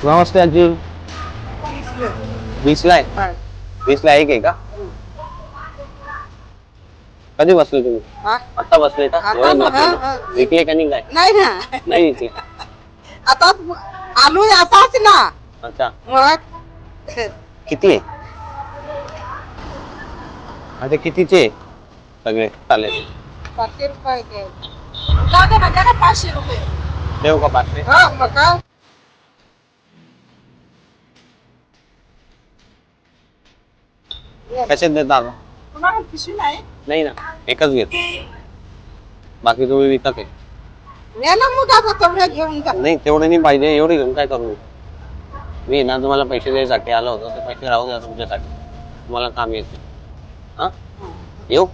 नमस्ते आजी. 20ला आहे. 20ला एक आहे का? कधी बसले तुम्ही? आता बसले का? विकले का नाही काय? नाही ना, नाही विकले. आता आलू असाच ना. अच्छा, मग किती आहे? आता कितीचे सगळे चालेल? 500 रुपये दे. जाऊ दे म्हणजे ना 500 रुपये. देऊ का 500? हा मग काय? कशात देता? तुम्हाला पिशवी नाही? नाही ना, एकच घेतो. बाकी तुम्ही विकत आहे. या ना मग आता तेवढ्या घेऊन जा. नाही तेवढे नाही पाहिजे, एवढे घेऊन काय करू? मी ना तुम्हाला पैसे द्यायसाठी आलो होतो, ते पैसे राहू द्या तुमच्यासाठी. तुम्हाला काम येते. हा, येऊ?